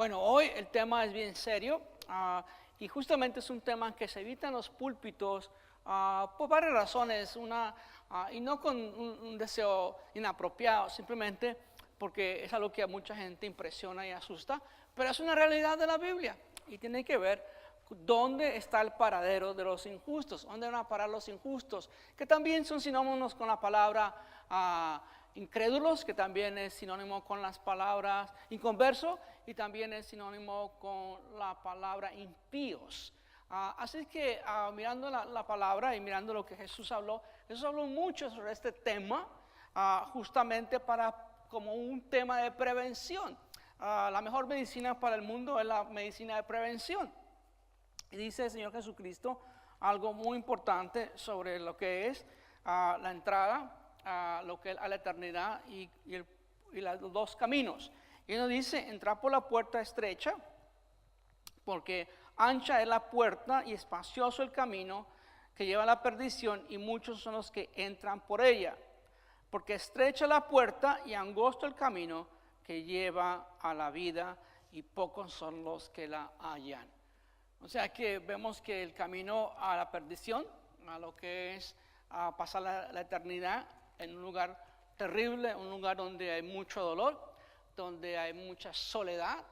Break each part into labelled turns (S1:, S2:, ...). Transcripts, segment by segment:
S1: Bueno, hoy el tema es bien serio y justamente es un tema que se evita en los púlpitos por varias razones, y no con un deseo inapropiado, simplemente porque es algo que a mucha gente impresiona y asusta, pero es una realidad de la Biblia y tiene que ver dónde está el paradero de los injustos, dónde van a parar los injustos, que también son sinónimos con la palabra incrédulos, que también es sinónimo con las palabras inconverso y también es sinónimo con la palabra impíos. Así que mirando la palabra y mirando lo que Jesús habló mucho sobre este tema, justamente como un tema de prevención. La mejor medicina para el mundo es la medicina de prevención. Y dice el Señor Jesucristo algo muy importante sobre lo que es la entrada a la eternidad y los dos caminos. Y nos dice, entrar por la puerta estrecha, porque ancha es la puerta y espacioso el camino que lleva a la perdición, y muchos son los que entran por ella. Porque estrecha la puerta y angosto el camino que lleva a la vida, y pocos son los que la hallan. O sea que vemos que el camino a la perdición, a lo que es a pasar la eternidad en un lugar terrible, un lugar donde hay mucho dolor, donde hay mucha soledad,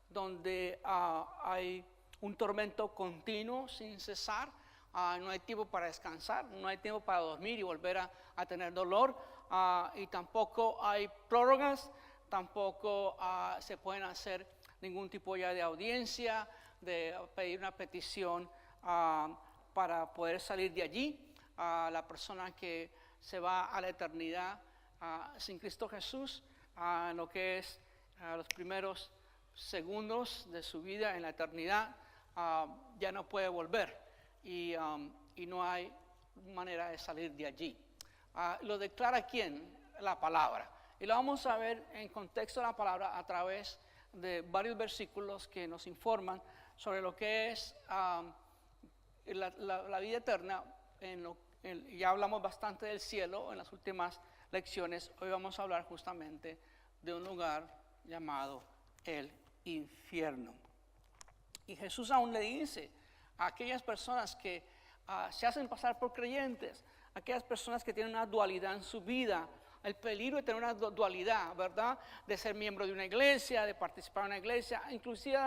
S1: donde hay un tormento continuo sin cesar, no hay tiempo para descansar, no hay tiempo para dormir y volver a tener dolor, y tampoco hay prórrogas, tampoco se pueden hacer ningún tipo ya de audiencia, de pedir una petición para poder salir de allí. La persona que se va a la eternidad sin Cristo Jesús, lo que es los primeros segundos de su vida en la eternidad, ya no puede volver y no hay manera de salir de allí. Lo declara ¿quién? La palabra. Y lo vamos a ver en contexto de la palabra a través de varios versículos que nos informan sobre lo que es la vida eterna. Ya hablamos bastante del cielo en las últimas lecciones. Hoy vamos a hablar justamente de un lugar llamado el infierno. Y Jesús aún le dice a aquellas personas que se hacen pasar por creyentes, aquellas personas que tienen una dualidad en su vida, el peligro de tener una dualidad, ¿verdad? De ser miembro de una iglesia, de participar en una iglesia, inclusive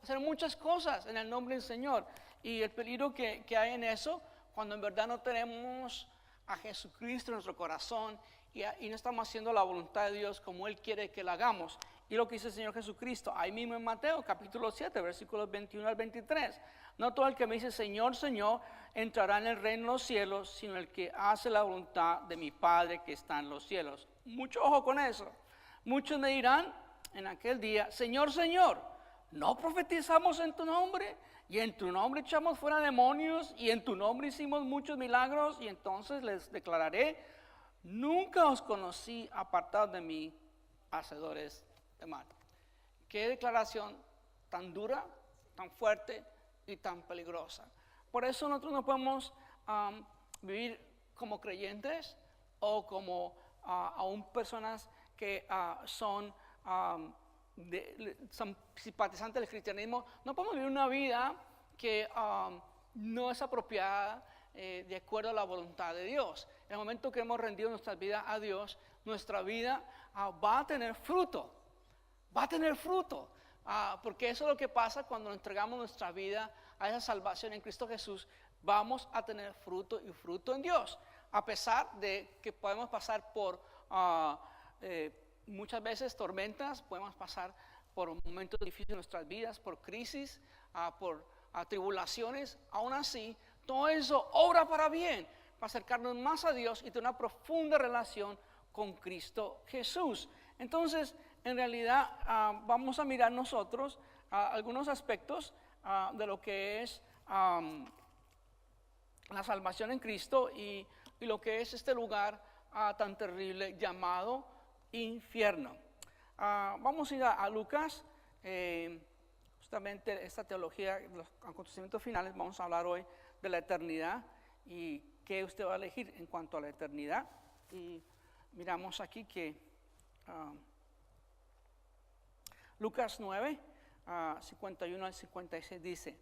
S1: hacer muchas cosas en el nombre del Señor. Y el peligro que hay en eso, cuando en verdad no tenemos a Jesucristo en nuestro corazón y no estamos haciendo la voluntad de Dios como Él quiere que la hagamos. Y lo que dice el Señor Jesucristo, ahí mismo en Mateo capítulo 7, versículos 21 al 23. No todo el que me dice Señor, Señor, entrará en el reino de los cielos, sino el que hace la voluntad de mi Padre que está en los cielos. Mucho ojo con eso. Muchos me dirán en aquel día, Señor, Señor, ¿no profetizamos en tu nombre? Y en tu nombre echamos fuera demonios, y en tu nombre hicimos muchos milagros. Y entonces les declararé, nunca os conocí, apartados de mí, hacedores de mal. Qué declaración tan dura, tan fuerte y tan peligrosa. Por eso nosotros no podemos vivir como creyentes o como aún personas que son simpatizantes del cristianismo. No podemos vivir una vida que no es apropiada de acuerdo a la voluntad de Dios. En el momento que hemos rendido nuestra vida a Dios, nuestra vida va a tener fruto. Va a tener fruto, porque eso es lo que pasa cuando entregamos nuestra vida a esa salvación en Cristo Jesús. Vamos a tener fruto y fruto en Dios, a pesar de que podemos pasar por muchas veces tormentas, podemos pasar por momentos difíciles en nuestras vidas, por crisis, por tribulaciones. Aún así, todo eso obra para bien, para acercarnos más a Dios y tener una profunda relación con Cristo Jesús. Entonces, en realidad vamos a mirar nosotros algunos aspectos de lo que es la salvación en Cristo y lo que es este lugar tan terrible llamado infierno. Vamos a ir a Lucas, justamente esta teología, los acontecimientos finales. Vamos a hablar hoy de la eternidad y qué usted va a elegir en cuanto a la eternidad. Y miramos aquí que Lucas 9, 51 al 56 dice: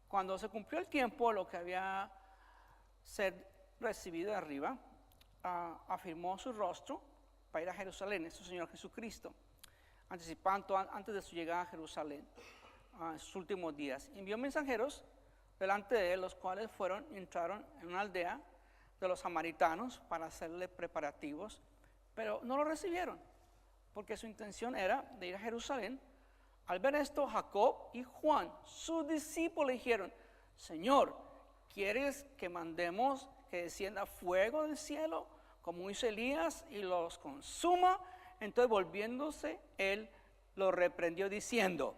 S1: cuando se cumplió el tiempo, lo que había ser recibido de arriba, afirmó su rostro para ir a Jerusalén, es su Señor Jesucristo, anticipando antes de su llegada a Jerusalén, en sus últimos días. Envió mensajeros delante de él, los cuales fueron y entraron en una aldea de los samaritanos para hacerle preparativos, pero no lo recibieron, porque su intención era de ir a Jerusalén. Al ver esto, Jacob y Juan, sus discípulos, dijeron: Señor, ¿quieres que mandemos que descienda fuego del cielo, como hizo Elías, y los consuma? Entonces, volviéndose, él los reprendió diciendo: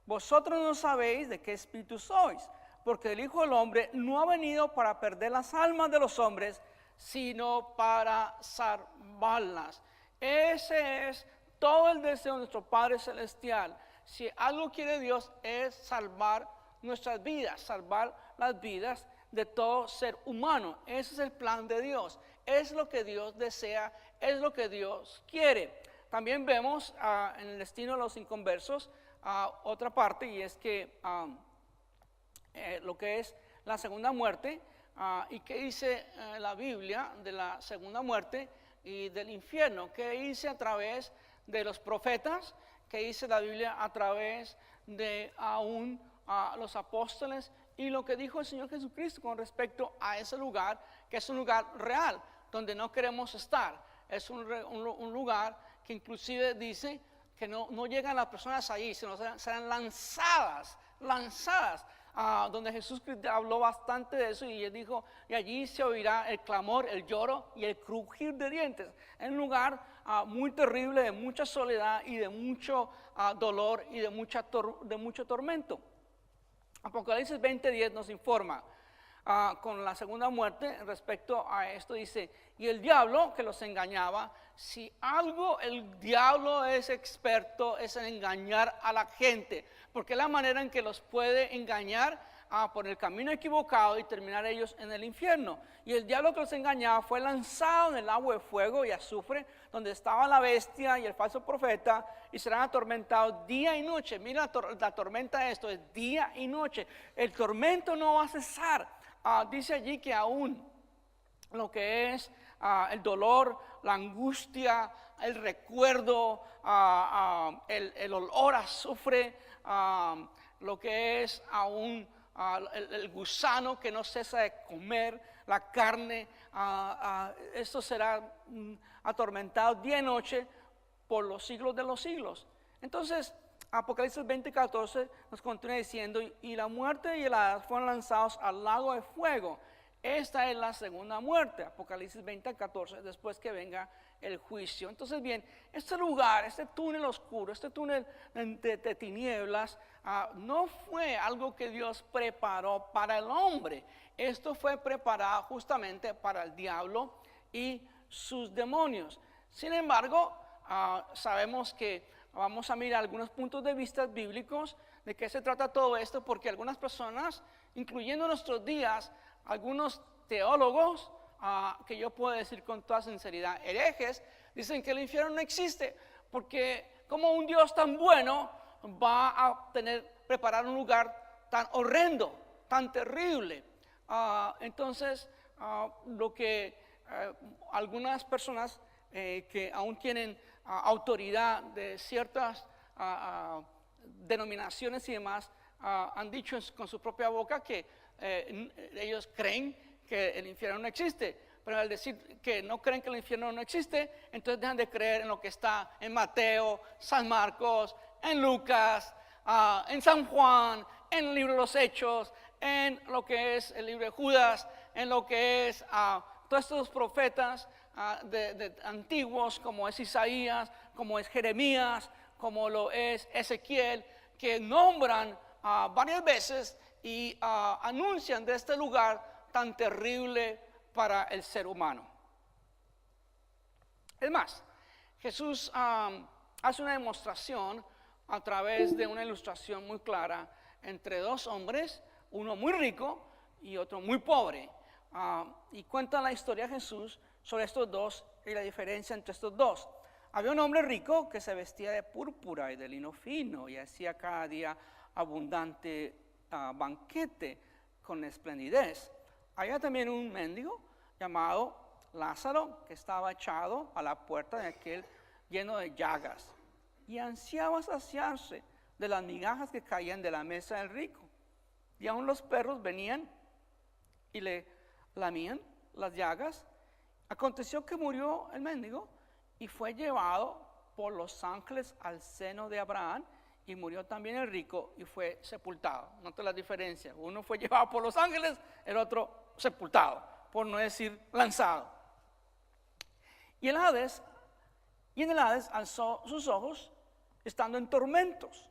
S1: vosotros no sabéis de qué espíritu sois, porque el Hijo del Hombre no ha venido para perder las almas de los hombres, sino para salvarlas. Ese es todo el deseo de nuestro Padre Celestial. Si algo quiere Dios es salvar nuestras vidas, salvar las vidas de todo ser humano. Ese es el plan de Dios, es lo que Dios desea, es lo que Dios quiere. También vemos en el destino de los inconversos otra parte, y es que lo que es la segunda muerte, y qué dice la Biblia de la segunda muerte y del infierno, qué dice a través de los profetas, qué dice la Biblia a través de aún los apóstoles, y lo que dijo el Señor Jesucristo con respecto a ese lugar, que es un lugar real, donde no queremos estar. Es un lugar que inclusive dice que no llegan las personas allí, sino serán lanzadas, donde Jesús habló bastante de eso, y él dijo: y allí se oirá el clamor, el lloro y el crujir de dientes. Es un lugar muy terrible, de mucha soledad y de mucho dolor y de mucho tormento. Apocalipsis 20:10 nos informa con la segunda muerte respecto a esto. Dice: y el diablo que los engañaba, si algo el diablo es experto, es en engañar a la gente, porque es la manera en que los puede engañar por el camino equivocado y terminar ellos en el infierno. Y el diablo que los engañaba fue lanzado en el agua de fuego y azufre, donde estaba la bestia y el falso profeta, y serán atormentados día y noche. Mira la tormenta de esto, es día y noche. El tormento no va a cesar. Dice allí que aún lo que es el dolor, la angustia, el recuerdo, el olor a azufre, lo que es aún el gusano que no cesa de comer, la carne, esto será atormentado día y noche por los siglos de los siglos. Entonces, Apocalipsis 20:14 nos continúa diciendo: y la muerte y el Hades fueron lanzados al lago de fuego. Esta es la segunda muerte, Apocalipsis 20:14, después que venga el juicio. Entonces, bien, este lugar, este túnel oscuro, este túnel de tinieblas, no fue algo que Dios preparó para el hombre. Esto fue preparado justamente para el diablo y sus demonios. Sin embargo, sabemos que vamos a mirar algunos puntos de vista bíblicos de qué se trata todo esto, porque algunas personas, incluyendo en nuestros días, algunos teólogos, que yo puedo decir con toda sinceridad, herejes, dicen que el infierno no existe, porque como un Dios tan bueno va a preparar un lugar tan horrendo, tan terrible. Entonces, lo que algunas personas que aún tienen autoridad de ciertas denominaciones y demás han dicho con su propia boca que ellos creen que el infierno no existe, pero al decir que no creen que el infierno no existe, entonces dejan de creer en lo que está en Mateo, San Marcos, en Lucas, en San Juan, en el libro de los Hechos, en lo que es el libro de Judas, en lo que es todos estos profetas de antiguos, como es Isaías, como es Jeremías, como lo es Ezequiel, que nombran varias veces y anuncian de este lugar tan terrible para el ser humano. Es más, Jesús hace una demostración a través de una ilustración muy clara entre dos hombres, uno muy rico y otro muy pobre, y cuenta la historia de Jesús sobre estos dos y la diferencia entre estos dos. había un hombre rico que se vestía de púrpura y de lino fino y hacía cada día abundante banquete con esplendidez. Había también un mendigo llamado Lázaro que estaba echado a la puerta de aquel lleno de llagas y ansiaba saciarse de las migajas que caían de la mesa del rico. Y aún los perros venían y le lamían las llagas. Aconteció que murió el mendigo y fue llevado por los ángeles al seno de Abraham, y murió también el rico y fue sepultado. Nota la diferencia: uno fue llevado por los ángeles, el otro sepultado, por no decir lanzado. Y en el Hades alzó sus ojos, estando en tormentos,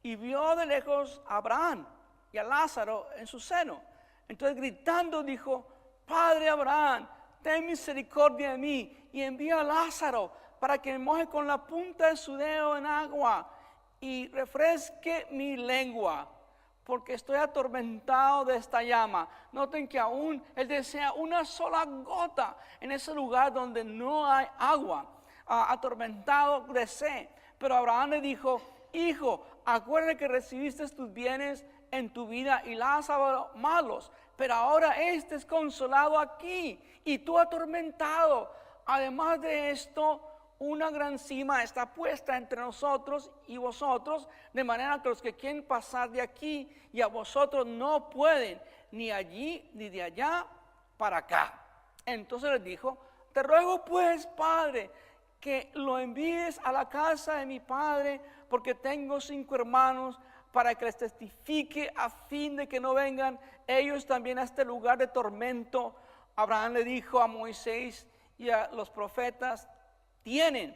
S1: y vio de lejos a Abraham y a Lázaro en su seno. Entonces, gritando, dijo: Padre Abraham, ten misericordia de mí y envía a Lázaro para que me moje con la punta de su dedo en agua y refresque mi lengua, porque estoy atormentado de esta llama. Noten que aún él desea una sola gota en ese lugar donde no hay agua, atormentado de sed. Pero Abraham le dijo: Hijo, acuérdate que recibiste tus bienes en tu vida y Lázaro malos, pero ahora este es consolado aquí y tú atormentado. Además de esto, una gran cima está puesta entre nosotros y vosotros, de manera que los que quieren pasar de aquí y a vosotros no pueden, ni allí ni de allá para acá. Entonces les dijo: Te ruego pues, Padre, que lo envíes a la casa de mi padre, porque tengo 5 hermanos, para que les testifique, a fin de que no vengan ellos también a este lugar de tormento. Abraham le dijo a Moisés y a los profetas: tienen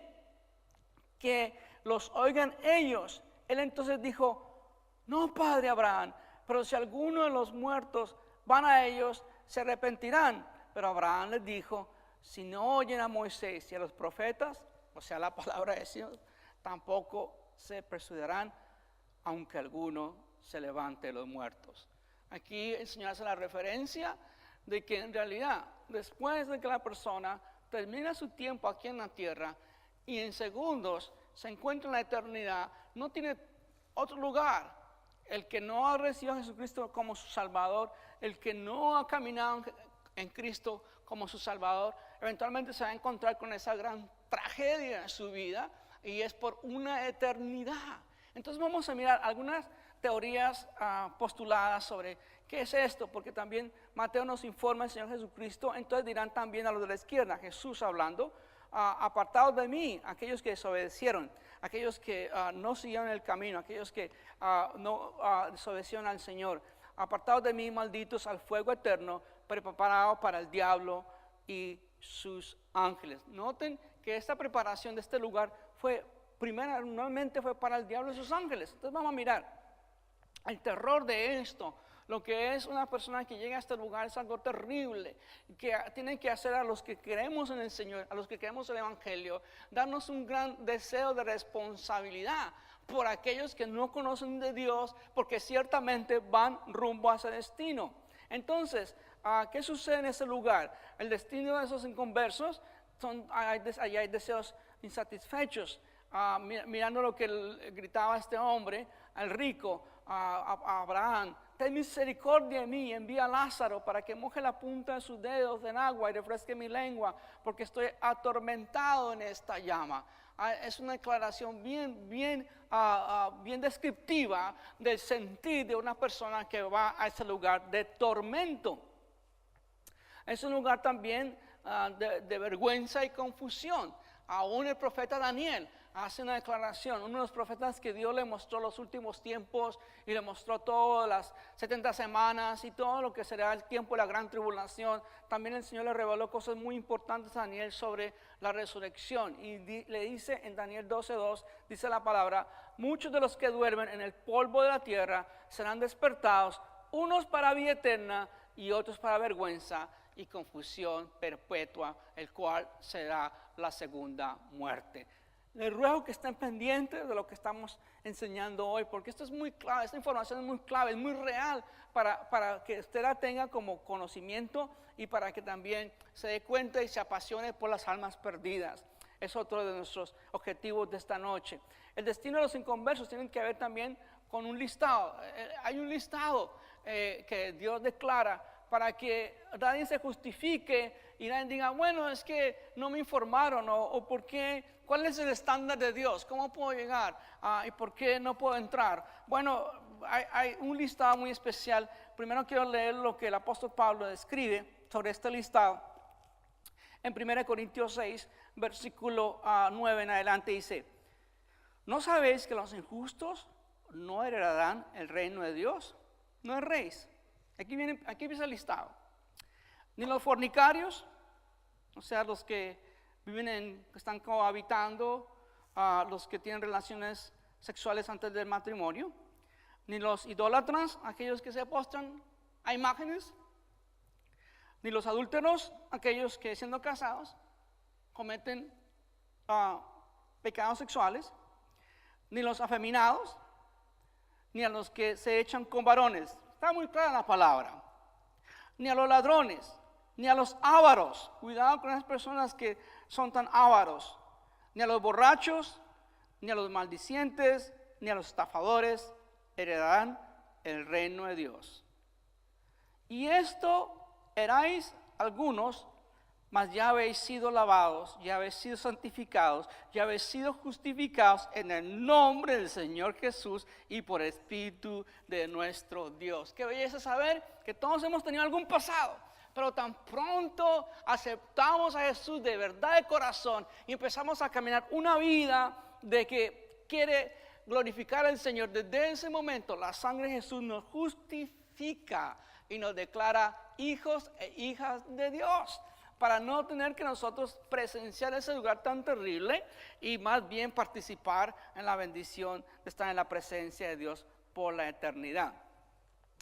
S1: que los oigan ellos. Él entonces dijo: no, padre Abraham, pero si alguno de los muertos van a ellos, se arrepentirán. Pero Abraham les dijo: si no oyen a Moisés y a los profetas, o sea, la palabra de Dios, tampoco se persuadirán, aunque alguno se levante de los muertos. Aquí el Señor hace la referencia de que en realidad, después de que la persona termina su tiempo aquí en la tierra y en segundos se encuentra en la eternidad, no tiene otro lugar. El que no ha recibido a Jesucristo como su Salvador, el que no ha caminado en Cristo como su Salvador, eventualmente se va a encontrar con esa gran tragedia en su vida, y es por una eternidad. Entonces vamos a mirar algunas teorías postuladas sobre qué es esto, porque también Mateo nos informa el Señor Jesucristo. Entonces dirán también a los de la izquierda, Jesús hablando: apartados de mí, aquellos que desobedecieron, aquellos que no siguieron el camino, aquellos que no desobedecieron al Señor. Apartados de mí, malditos, al fuego eterno, preparado para el diablo y sus ángeles. Noten que esta preparación de este lugar normalmente fue para el diablo y sus ángeles. Entonces vamos a mirar el terror de esto. Lo que es una persona que llega a este lugar es algo terrible, que tiene que hacer a los que creemos en el Señor, a los que creemos en el Evangelio, darnos un gran deseo de responsabilidad por aquellos que no conocen de Dios, porque ciertamente van rumbo a ese destino. Entonces, ¿qué sucede en ese lugar? El destino de esos inconversos, allá hay deseos insatisfechos. Mirando lo que gritaba este hombre al rico, a Abraham: ten misericordia de mí, envía a Lázaro para que moje la punta de sus dedos en agua y refresque mi lengua, porque estoy atormentado en esta llama. Es una declaración bien descriptiva del sentir de una persona que va a ese lugar de tormento. Es un lugar también de vergüenza y confusión. Aún el profeta Daniel hace una declaración, uno de los profetas que Dios le mostró los últimos tiempos y le mostró todas las 70 semanas y todo lo que será el tiempo de la gran tribulación. También el Señor le reveló cosas muy importantes a Daniel sobre la resurrección, y le dice en Daniel 12:2, dice la palabra: muchos de los que duermen en el polvo de la tierra serán despertados, unos para vida eterna y otros para vergüenza y confusión perpetua, el cual será la segunda muerte. Les ruego que estén pendientes de lo que estamos enseñando hoy, porque esto es muy clave, esta información es muy clave, es muy real para que usted la tenga como conocimiento y para que también se dé cuenta y se apasione por las almas perdidas. Es otro de nuestros objetivos de esta noche. El destino de los inconversos tiene que ver también con un listado. Hay un listado que Dios declara para que nadie se justifique y nadie diga, bueno, es que no me informaron o por qué, cuál es el estándar de Dios, cómo puedo llegar y por qué no puedo entrar. Bueno, hay un listado muy especial. Primero quiero leer lo que el apóstol Pablo describe sobre este listado. En 1 Corintios 6, versículo 9 en adelante dice, ¿no sabéis que los injustos no heredarán el reino de Dios? No erréis. Aquí empieza el listado. Ni los fornicarios, o sea, los que viven que están cohabitando, los que tienen relaciones sexuales antes del matrimonio, ni los idólatras, aquellos que se postran a imágenes, ni los adúlteros, aquellos que siendo casados cometen pecados sexuales, ni los afeminados, ni a los que se echan con varones. Está muy clara la palabra. Ni a los ladrones, ni a los ávaros. Cuidado con las personas que son tan ávaros. Ni a los borrachos, ni a los maldicientes, ni a los estafadores heredarán el reino de Dios. Y esto erais algunos, mas ya habéis sido lavados, ya habéis sido santificados, ya habéis sido justificados en el nombre del Señor Jesús y por el Espíritu de nuestro Dios. Qué belleza saber que todos hemos tenido algún pasado, pero tan pronto aceptamos a Jesús de verdad de corazón y empezamos a caminar una vida de que quiere glorificar al Señor. Desde ese momento la sangre de Jesús nos justifica y nos declara hijos e hijas de Dios, para no tener que nosotros presenciar ese lugar tan terrible y más bien participar en la bendición de estar en la presencia de Dios por la eternidad.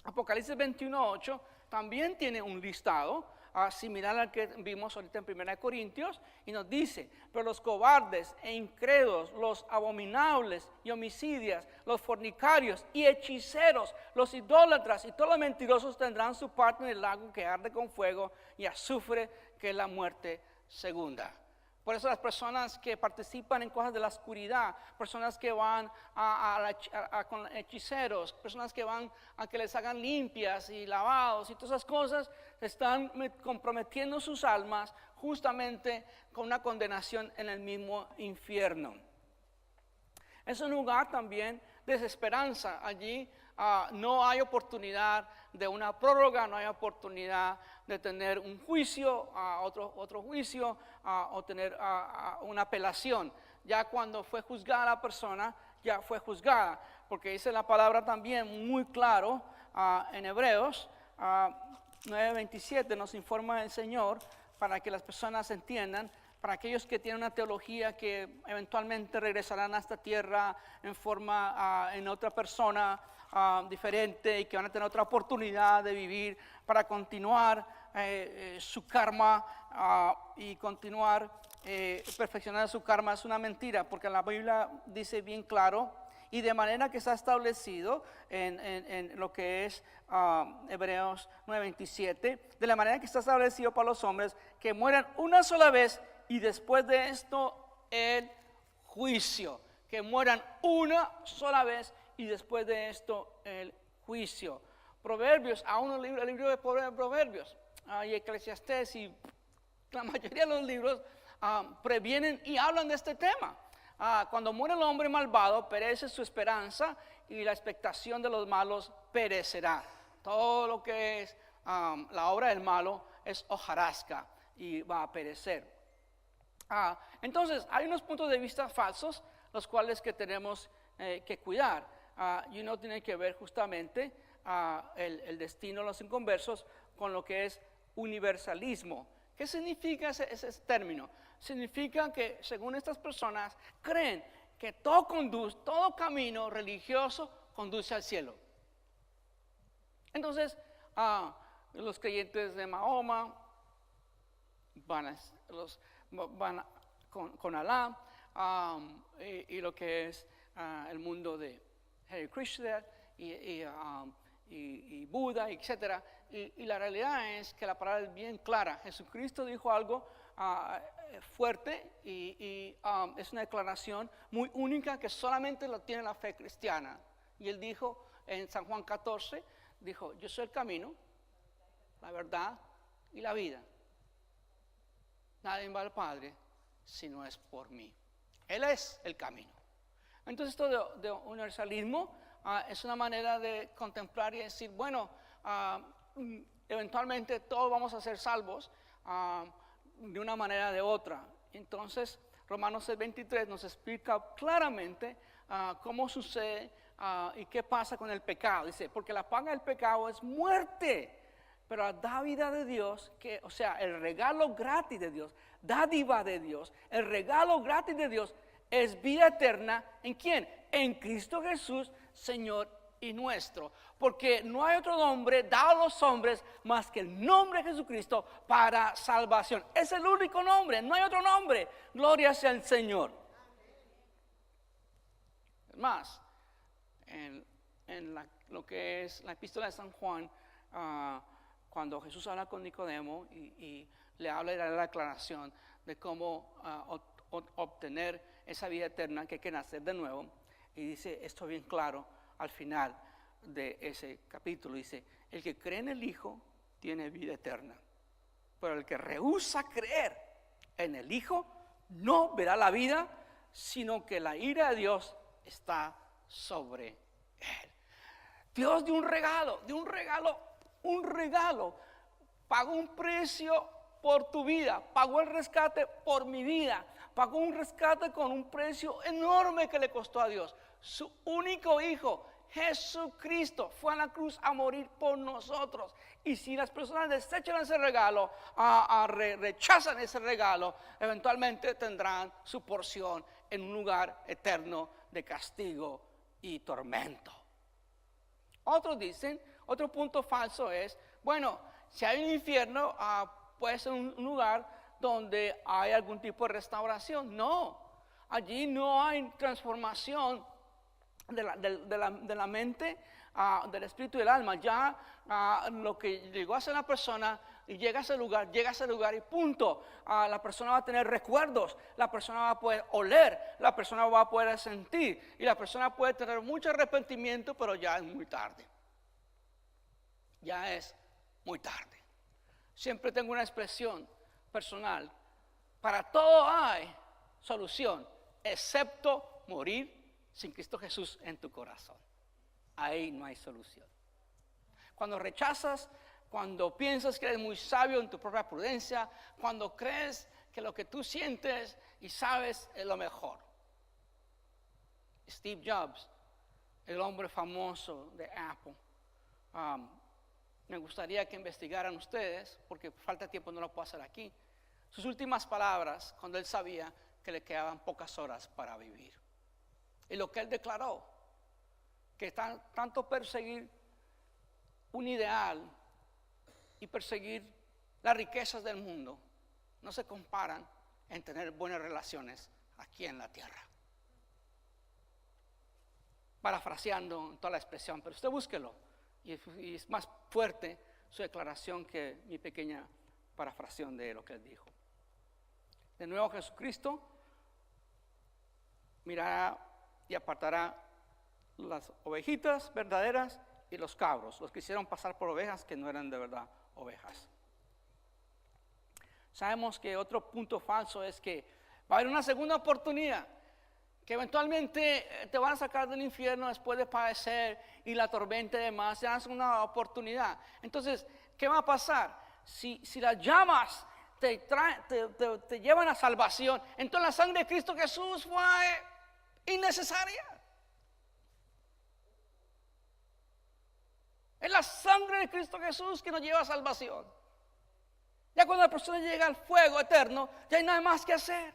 S1: Apocalipsis 21:8 también tiene un listado similar al que vimos ahorita en 1 Corintios y nos dice, pero los cobardes e incrédulos, los abominables y homicidas, los fornicarios y hechiceros, los idólatras y todos los mentirosos tendrán su parte en el lago que arde con fuego y azufre, que es la muerte segunda. Por eso las personas que participan en cosas de la oscuridad, personas que van con hechiceros, personas que van a que les hagan limpias y lavados y todas esas cosas, están comprometiendo sus almas justamente con una condenación en el mismo infierno. Es un lugar también de desesperanza. Allí no hay oportunidad de una prórroga, no hay oportunidad de tener un juicio, otro juicio o tener una apelación. Ya cuando fue juzgada la persona, ya fue juzgada, porque dice la palabra también muy claro en Hebreos 9:27 nos informa el Señor para que las personas entiendan. Para aquellos que tienen una teología que eventualmente regresarán a esta tierra en otra persona diferente y que van a tener otra oportunidad de vivir para continuar su karma y continuar perfeccionando su karma, es una mentira, porque la Biblia dice bien claro, y de manera que está establecido en lo que es Hebreos 9:27, de la manera que está establecido para los hombres que mueran una sola vez y después de esto el juicio, que mueran una sola vez y después de esto el juicio. Proverbios, aún el libro de Proverbios y Eclesiastés y la mayoría de los libros previenen y hablan de este tema. Cuando muere el hombre malvado, perece su esperanza y la expectación de los malos perecerá. Todo lo que es la obra del malo es hojarasca y va a perecer. Entonces, hay unos puntos de vista falsos, los cuales que tenemos que cuidar. Y uno tiene que ver justamente el destino de los inconversos con lo que es universalismo. ¿Qué significa ese término? Significa que según estas personas creen que todo camino religioso conduce al cielo. Entonces, los creyentes de Mahoma van con Alá y lo que es el mundo de Hare Krishna y Buda, etc. Y la realidad es que la palabra es bien clara. Jesucristo dijo algo fuerte y es una declaración muy única que solamente lo tiene la fe cristiana. Y él dijo en San Juan 14, dijo, yo soy el camino, la verdad y la vida. Nadie va al Padre si no es por mí. Él es el camino. Entonces esto de universalismo es una manera de contemplar y decir, bueno, eventualmente todos vamos a ser salvos de una manera o de otra. Entonces Romanos 6:23 nos explica claramente cómo sucede y qué pasa con el pecado. Dice, porque la paga del pecado es muerte, pero la dádiva de Dios, o sea, el regalo gratis de Dios, dádiva de Dios, el regalo gratis de Dios es vida eterna. ¿En quién? En Cristo Jesús, Señor y nuestro. Porque no hay otro nombre dado a los hombres más que el nombre de Jesucristo para salvación. Es el único nombre, no hay otro nombre. Gloria sea al Señor. Es más, en lo que es la epístola de San Juan, cuando Jesús habla con Nicodemo y le habla y le da la aclaración de cómo obtener esa vida eterna, que hay que nacer de nuevo, y dice esto bien claro al final de ese capítulo, dice, el que cree en el Hijo tiene vida eterna, pero el que rehúsa creer en el Hijo no verá la vida, sino que la ira de Dios está sobre él. Dios dio un regalo, pagó un precio por tu vida, pagó el rescate por mi vida, pagó un rescate con un precio enorme que le costó a Dios. Su único hijo, Jesucristo, fue a la cruz a morir por nosotros. Y si las personas desechan ese regalo, rechazan ese regalo, eventualmente tendrán su porción en un lugar eterno de castigo y tormento. Otros dicen, otro punto falso es, bueno, si hay un infierno, puede ser un lugar donde hay algún tipo de restauración. No, allí no hay transformación de la mente, del espíritu y del alma. Ya lo que llegó a ser una persona y llega a ese lugar y punto. La persona va a tener recuerdos, la persona va a poder oler, la persona va a poder sentir y la persona puede tener mucho arrepentimiento, pero ya es muy tarde. Ya es muy tarde. Siempre tengo una expresión personal: para todo hay solución, excepto morir sin Cristo Jesús en tu corazón. Ahí no hay solución. Cuando rechazas, cuando piensas que eres muy sabio en tu propia prudencia, cuando crees que lo que tú sientes y sabes es lo mejor. Steve Jobs, el hombre famoso de Apple, me gustaría que investigaran ustedes, porque falta tiempo, no lo puedo hacer aquí, sus últimas palabras cuando él sabía que le quedaban pocas horas para vivir. Y lo que él declaró, que tanto perseguir un ideal y perseguir las riquezas del mundo no se comparan en tener buenas relaciones aquí en la tierra. Parafraseando toda la expresión, pero usted búsquelo, y es más fuerte su declaración que mi pequeña parafraseón de lo que él dijo. De nuevo, Jesucristo mirará y apartará las ovejitas verdaderas y los cabros, los que hicieron pasar por ovejas que no eran de verdad ovejas. Sabemos que otro punto falso es que va a haber una segunda oportunidad, que eventualmente te van a sacar del infierno después de padecer y la tormenta y demás, te dan una oportunidad. Entonces, ¿qué va a pasar? Si las llamas te llevan a salvación, entonces la sangre de Cristo Jesús fue innecesaria. Es la sangre de Cristo Jesús que nos lleva a salvación. Ya cuando la persona llega al fuego eterno, ya hay nada más que hacer.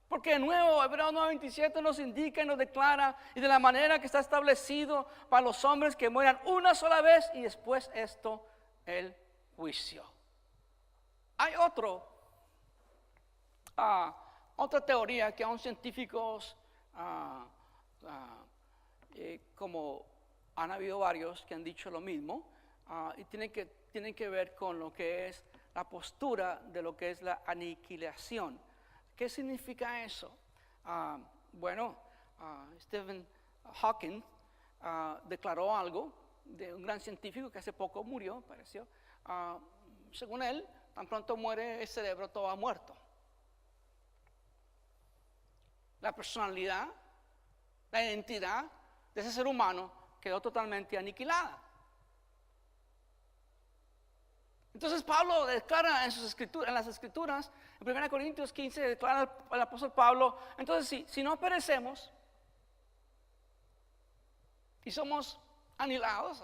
S1: Porque de nuevo Hebreos 9:27 nos indica y nos declara, y de la manera que está establecido para los hombres que mueran una sola vez y después esto, el juicio. Hay otra teoría que aún científicos como han habido varios que han dicho lo mismo, y tienen que ver con lo que es la postura de lo que es la aniquilación. ¿Qué significa eso? Stephen Hawking declaró algo de un gran científico que hace poco murió, pareció. Según él, tan pronto muere el cerebro, todo ha muerto. La personalidad, la identidad de ese ser humano quedó totalmente aniquilada. Entonces Pablo declara en las escrituras, en 1 Corintios 15, declara el apóstol Pablo, entonces si no perecemos y somos aniquilados,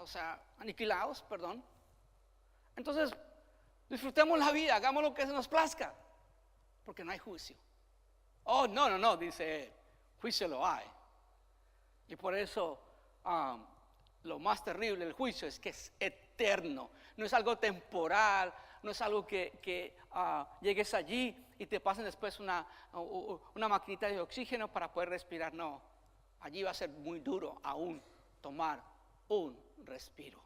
S1: entonces disfrutemos la vida, hagamos lo que se nos plazca, porque no hay juicio. Oh, no, dice, juicio lo hay. Y por eso lo más terrible del juicio es que es eterno. No es algo temporal, no es algo que llegues allí y te pasen después una maquinita de oxígeno para poder respirar. No, allí va a ser muy duro aún tomar un respiro.